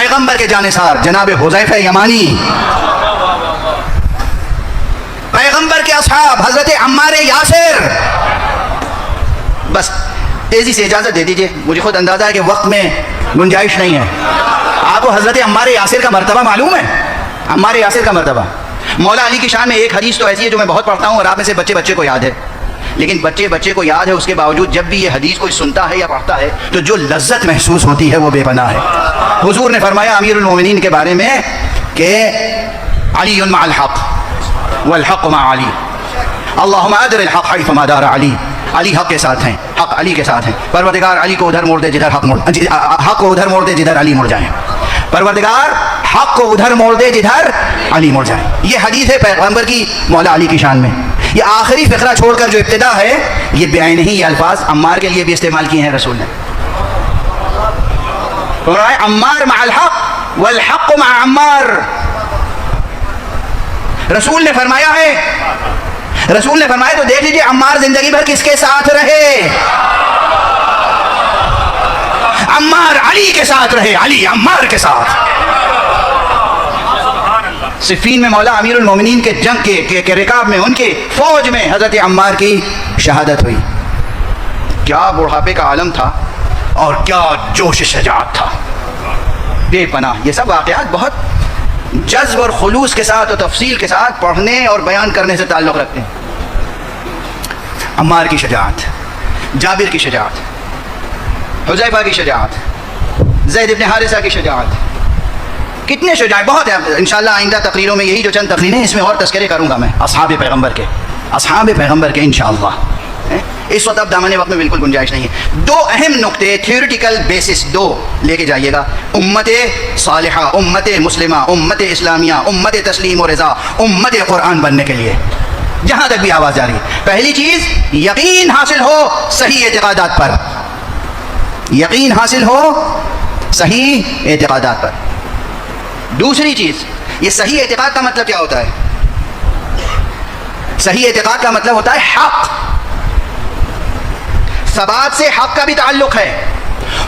पैगंबर के जानिसार जनाब हुज़ैफा यमानी, पैगंबर के असहाब हजरत अम्मार यासिर। बस तेजी से इजाजत दे दीजिए, मुझे खुद अंदाजा है कि वक्त में गुंजाइश नहीं है। आपको हजरत अम्मार यासिर का मर्तबा मालूम है? अम्मार यासिर का मर्तबा, मौला अली की शान में एक हदीस तो ऐसी है जो मैं बहुत पढ़ता हूँ और आप में से बच्चे बच्चे को याद है, लेकिन बच्चे बच्चे को याद है उसके बावजूद जब भी ये हदीस कोई सुनता है या पढ़ता है तो जो लज्जत महसूस होती है वो बेपनाह है। हुजूर ने फरमाया अमीरुल मोमिनीन के बारे में कि अलीयुन मअल हक़ वल हक़्क़ु मअ अली, अल्लाहुम्मा अदरिल हक़ हैथुमा दार अली। अली हक़ के साथ हैं, हक़ अली के साथ हैं। परवरदिगार अली को उधर मोड़ दे जिधर हक़ को उधर मोड़ दे जिधर अली मुड़ जाए। परवरदिगार हक़ को उधर मोड़ दे जिधर अली मुड़ जाए। ये हदीस है पैगंबर की मौला अली की शान में। ये आखिरी फ़िक्रा छोड़कर जो इब्तिदा है ये बेआइन ही ये अल्फाज अम्मार के लिए भी इस्तेमाल किए हैं रसूल ने। अम्मार मअल हक़ वल हक़्क़ु मअ अम्मार। रसूल ने फरमाया है, रसूल ने फरमाया तो देख लीजिए अम्मार जिंदगी भर किसके साथ रहे? अम्मार अली के साथ रहे, अली अम्मार के साथ। सिफ़ीन में मौला अमीरुल मोमिनीन के जंग के रिकाब में उनके फौज में हजरत अम्मार की शहादत हुई। क्या बुढ़ापे का आलम था और क्या जोश शजाअत था, बेपनाह। ये सब वाक़यात बहुत जज्ब और खुलूस के साथ और तफसील के साथ पढ़ने और बयान करने से ताल्लुक़ रखते हैं। अम्मार की शजाअत, जाबिर की शजाअत, हुज़ैफा की शजाअत, ज़ैद इब्न हारिसा की शजाअत, कितने शुजाअत, बहुत है। इंशाअल्लाह आइंदा तकरीरों में यही जो चंद तकरीरें इसमें और तज़किरे करूँगा मैं असहाब पैगंबर के इंशाअल्लाह। इस वक्त अब दामन वक्त में बिल्कुल गुंजाइश नहीं है। दो अहम नुक्ते थियोरिटिकल बेसिस दो लेके जाइएगा उम्मत सालिहा, उम्मत मुस्लिमा, उम्मत इस्लामिया, उम्मत तस्लीम और रज़ा, उम्मत कुरान बनने के लिए जहाँ तक भी आवाज़ जा रही है। पहली चीज़ यकीन हासिल हो सही एतिक़ादात पर, यकीन हासिल हो सही एतिक़ादात पर। दूसरी चीज़, ये सही एतिक़ाद का मतलब क्या होता है? सही एतिक़ाद का मतलब होता है हक़। सबात से हक़ का भी ताल्लुक़ है।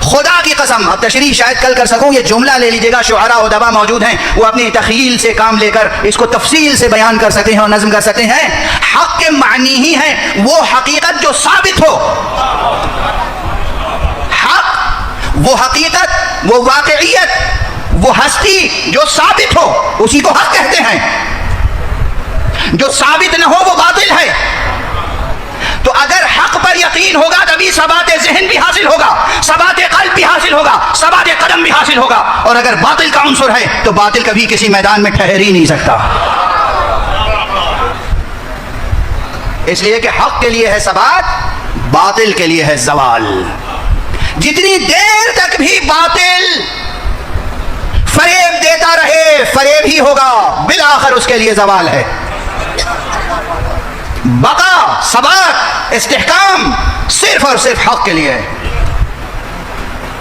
खुदा की कसम, अब तशरीह शायद कल कर सकूँ, ये जुमला ले लीजिएगा, शुआरा और उदबा मौजूद हैं, वो अपनी तख़यील से काम लेकर इसको तफसील से बयान कर सकते हैं और नज़म कर सकते हैं। हक़ के मानी ही है वो हकीकत जो साबित हो। हक़ वो हकीकत, वो वाक़इयत, वो हस्ती जो साबित हो उसी को हक़ कहते हैं। जो साबित न हो वो बातिल है। तो अगर हक़ पर यकीन होगा तभी सबात ज़हन भी हासिल होगा, सबात क़ल्ब भी हासिल होगा, सबात कदम भी हासिल होगा। और अगर बातिल का उन्सुर है तो बातिल कभी किसी मैदान में ठहर ही नहीं सकता। इसलिए कि हक़ के लिए है सबात, बातिल के लिए है ज़वाल। जितनी देर तक भी बातिल फरेब देता रहे फरेब ही होगा, बिलाखिर उसके लिए ज़वाल है। बका, सबात, इस्तिहकाम सिर्फ और सिर्फ हक़ के लिए है।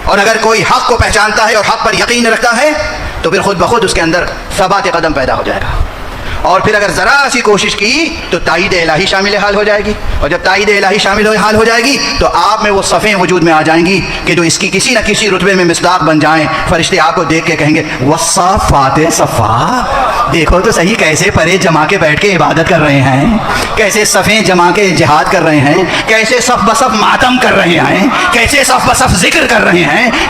और अगर कोई हक़ को पहचानता है और हक़ पर यकीन रखता है तो फिर खुद ब खुद उसके अंदर सबात कदम पैदा हो जाएगा। और फिर अगर ज़रा सी कोशिश की तो ताईद इलाही शामिल हाल हो जाएगी। और जब ताईद इलाही शामिल हाल हो जाएगी तो आप में वो सफ़ें वजूद में आ जाएंगी कि जो इसकी किसी न किसी रुतबे में मिसदाक बन जाएं। फरिश्ते आपको देख के कहेंगे वस्साफ़ाते सफ़ा, देखो तो सही कैसे परे जमा के बैठ के इबादत कर रहे हैं, कैसे सफ़ें जमा के जिहाद कर रहे हैं, कैसे सफ़ बसफ़ मातम कर रहे हैं, कैसे सफ़ बसफ़ ज़िक्र कर रहे हैं।